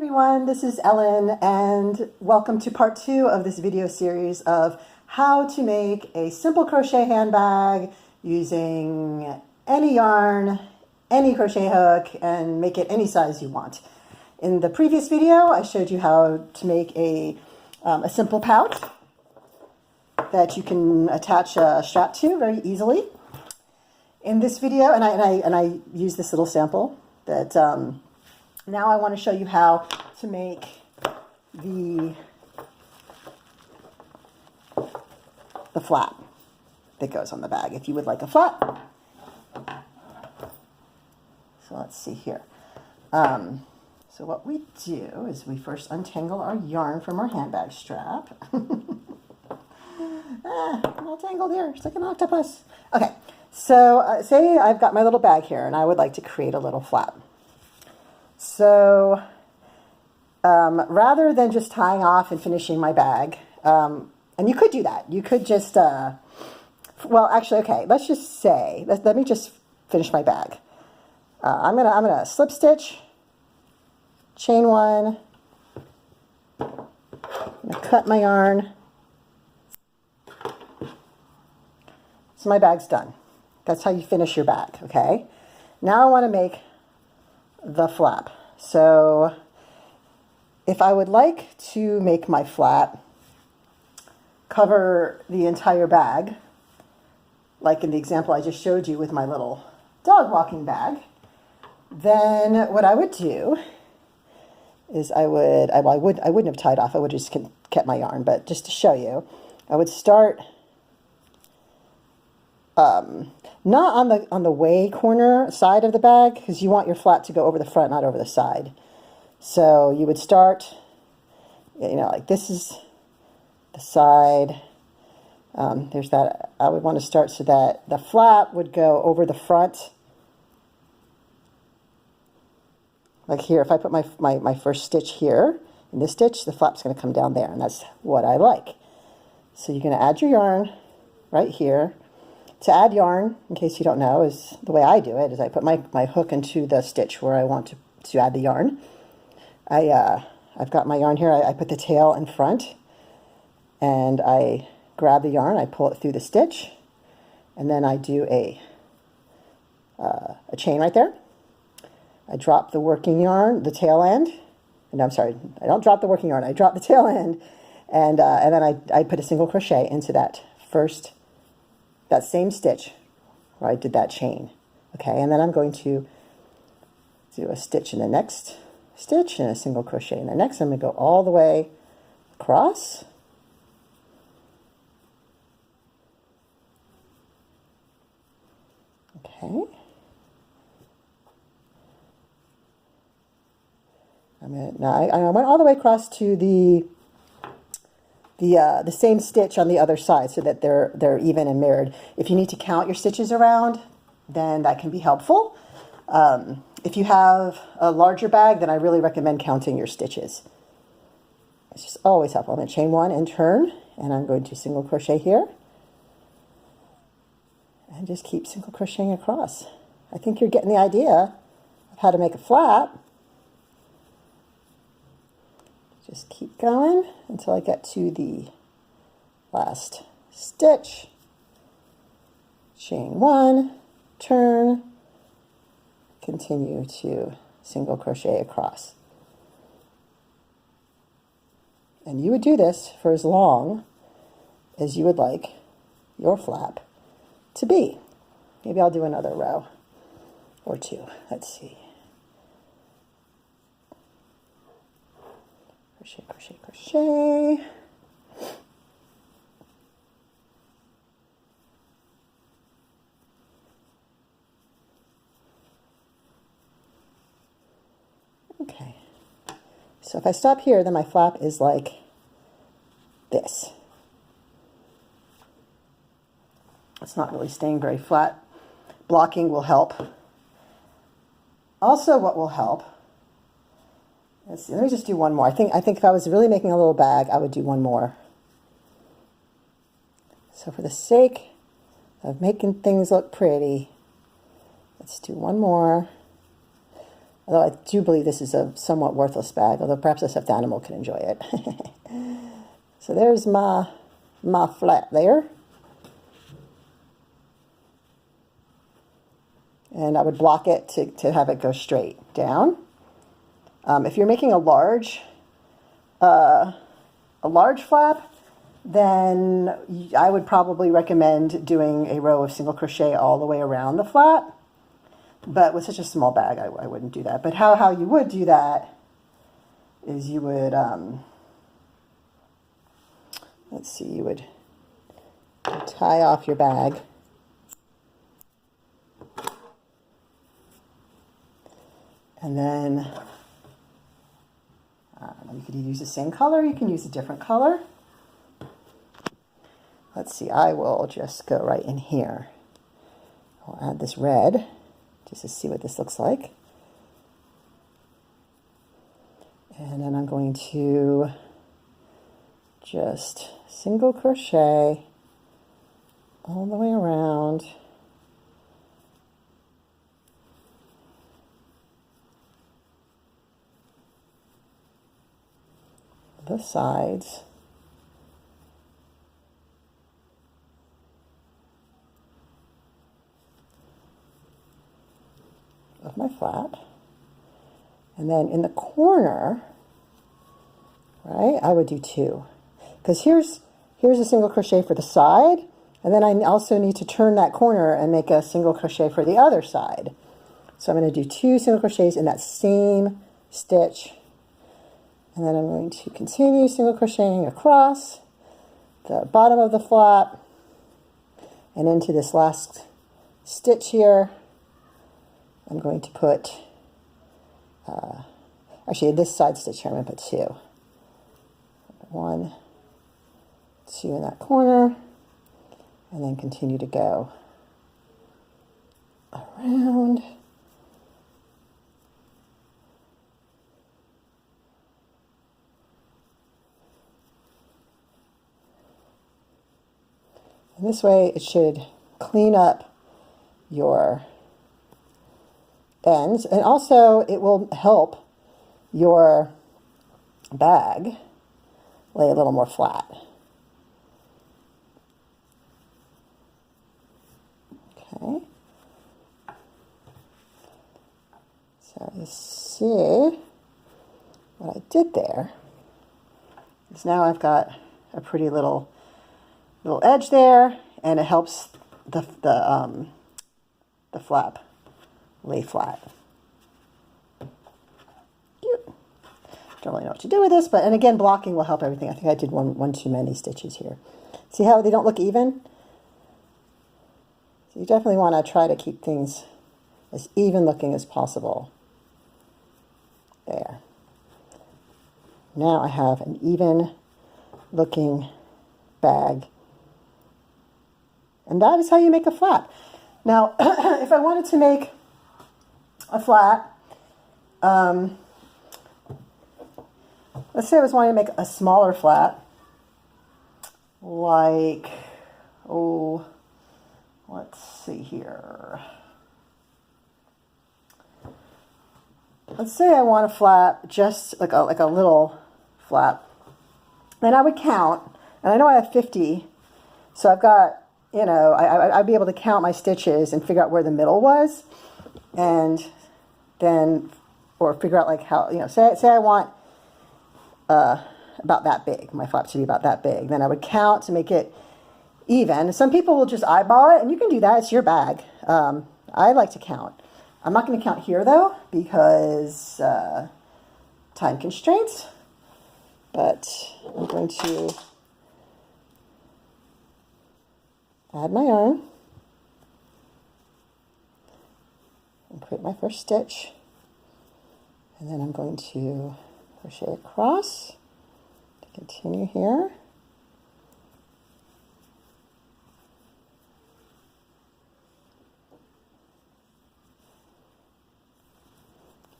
Everyone, this is Ellen and welcome to part 2 of this video series of how to make a simple crochet handbag using any yarn, any crochet hook, and make it any size you want. In the previous video, I showed you how to make a simple pouch that you can attach a strap to very easily. In this video, and I use this little sample that now I want to show you how to make the flap that goes on the bag, if you would like a flap. So let's see here. So what we do is we first untangle our yarn from our handbag strap. All tangled here, it's like an octopus. Okay, so say I've got my little bag here and I would like to create a little flap. So rather than just tying off and finishing my bag, and you could do that. You could just, well, actually, okay, let's just say, let me just finish my bag. I'm gonna slip stitch, chain one, I'm gonna cut my yarn. So my bag's done. That's how you finish your bag, okay? Now I want to make the flap. So if I would like to make my flap cover the entire bag, like in the example I just showed you with my little dog walking bag, then what I would do is I wouldn't have tied off, I would have just kept my yarn, but just to show you, I would start not on the way corner side of the bag, because you want your flap to go over the front, not over the side. So you would start, you know, like this is the side. There's that. I would want to start so that the flap would go over the front. Like here, if I put my first stitch here, in this stitch, the flap's going to come down there, and that's what I like. So you're going to add your yarn right here. To add yarn, in case you don't know, is the way I do it, is I put my hook into the stitch where I want to add the yarn. I've got my yarn here, I put the tail in front, and I grab the yarn, I pull it through the stitch, and then I do a chain right there. I drop the working yarn, the tail end, and I'm sorry, I don't drop the working yarn, I drop the tail end, and then I put a single crochet into that same stitch where I did that chain. Okay, and then I'm going to do a stitch in the next stitch and a single crochet in the next. I'm going to go all the way across. Okay. Now I went all the way across to the same stitch on the other side so that they're even and mirrored. If you need to count your stitches around, then that can be helpful. If you have a larger bag, then I really recommend counting your stitches. It's just always helpful. I'm going to chain one and turn, and I'm going to single crochet here. And just keep single crocheting across. I think you're getting the idea of how to make a flap. Just keep going until I get to the last stitch. Chain one, turn, continue to single crochet across. And you would do this for as long as you would like your flap to be. Maybe I'll do another row or two. Let's see. Crochet, crochet, crochet. Okay. So if I stop here, then my flap is like this. It's not really staying very flat. Blocking will help. Also, what will help, let's see, let me just do one more. I think if I was really making a little bag, I would do one more. So for the sake of making things look pretty, let's do one more. Although I do believe this is a somewhat worthless bag, although perhaps a stuffed animal can enjoy it. So there's my flat there. And I would block it to have it go straight down. If you're making a large flap, then I would probably recommend doing a row of single crochet all the way around the flap. But with such a small bag, I wouldn't do that. But how you would do that is you would, let's see, you would tie off your bag. And then you could use the same color, you can use a different color. Let's see, I will just go right in here. I'll add this red just to see what this looks like. And then I'm going to just single crochet all the way around. The sides. Of my flap. And then in the corner, right, I would do 2. Because here's a single crochet for the side, and then I also need to turn that corner and make a single crochet for the other side. So I'm going to do 2 single crochets in that same stitch. And then I'm going to continue single crocheting across the bottom of the flap and into this last stitch here. I'm going to put, actually this side stitch here, I'm going to put 2. 1, 2 in that corner, and then continue to go around. And this way it should clean up your ends, and also it will help your bag lay a little more flat. Okay. So you see what I did there is now I've got a pretty little edge there, and it helps the flap lay flat. Cute. Don't really know what to do with this, but, and again, blocking will help everything. I think I did one too many stitches here. See how they don't look even? So you definitely want to try to keep things as even looking as possible. There. Now I have an even looking bag. And that is how you make a flap. Now, if I wanted to make a flap, let's say I was wanting to make a smaller flap, like, oh, let's see here. Let's say I want a flap, just like a little flap. Then I would count, and I know I have 50, so I've got, you know, I'd be able to count my stitches and figure out where the middle was, and then, or figure out like how, you know, say I want about that big, my flap to be about that big, then I would count to make it even. Some people will just eyeball it, and you can do that, it's your bag. I like to count. I'm not going to count here though, because time constraints, but I'm going to add my yarn and create my first stitch, and then I'm going to crochet across to continue here.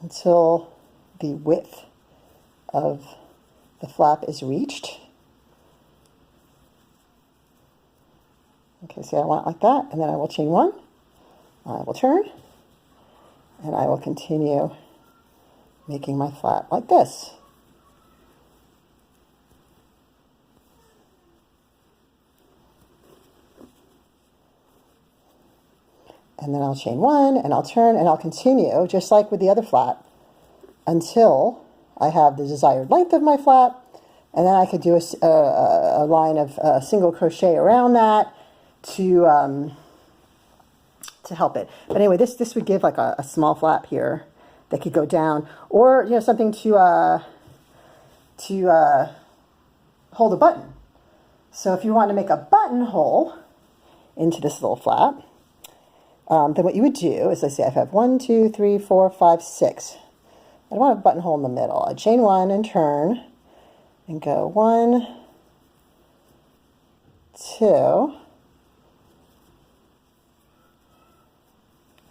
Until the width of the flap is reached. Okay, see, I want it like that, and then I will chain one, I will turn, and I will continue making my flap like this. And then I'll chain one, and I'll turn, and I'll continue, just like with the other flap, until I have the desired length of my flap, and then I could do a line of single crochet around that to help it. But anyway, this would give like a small flap here that could go down, or you know, something to hold a button. So if you want to make a buttonhole into this little flap, then what you would do is, let's say I have 1, 2, 3, 4, 5, 6. I want a buttonhole in the middle. I'd chain one and turn and go 1, 2,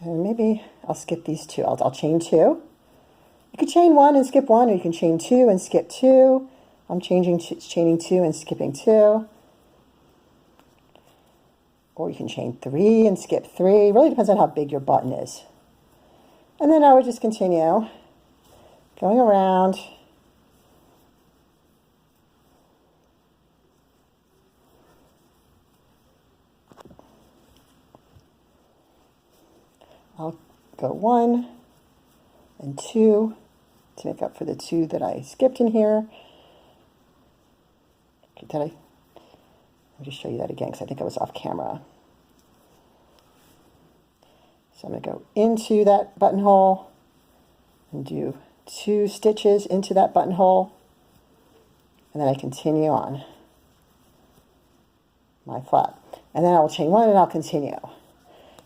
and maybe I'll skip these two. I'll chain 2. You could chain 1 and skip 1, or you can chain 2 and skip 2. I'm chaining 2 and skipping 2. Or you can chain 3 and skip 3. Really depends on how big your button is. And then I would just continue going around. I'll go 1 and 2 to make up for the 2 that I skipped in here. Okay, let me just show you that again because I think I was off camera. So I'm going to go into that buttonhole and do 2 stitches into that buttonhole, and then I continue on my flap. And then I will chain 1 and I'll continue.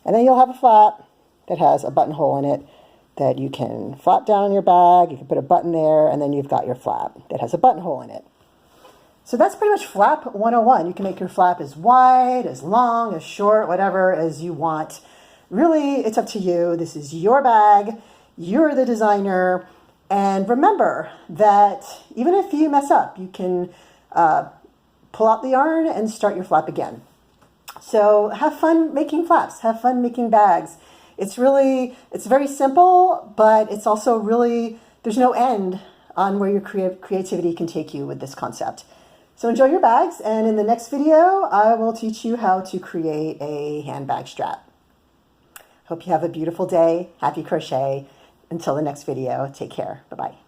And then you'll have a flap that has a buttonhole in it that you can flap down on your bag. You can put a button there, and then you've got your flap that has a buttonhole in it. So that's pretty much flap 101. You can make your flap as wide, as long, as short, whatever as you want. Really, it's up to you. This is your bag. You're the designer. And remember that even if you mess up, you can pull out the yarn and start your flap again. So have fun making flaps. Have fun making bags. It's very simple, but it's also really, there's no end on where your creativity can take you with this concept. So enjoy your bags, and in the next video, I will teach you how to create a handbag strap. Hope you have a beautiful day. Happy crochet. Until the next video, take care. Bye-bye.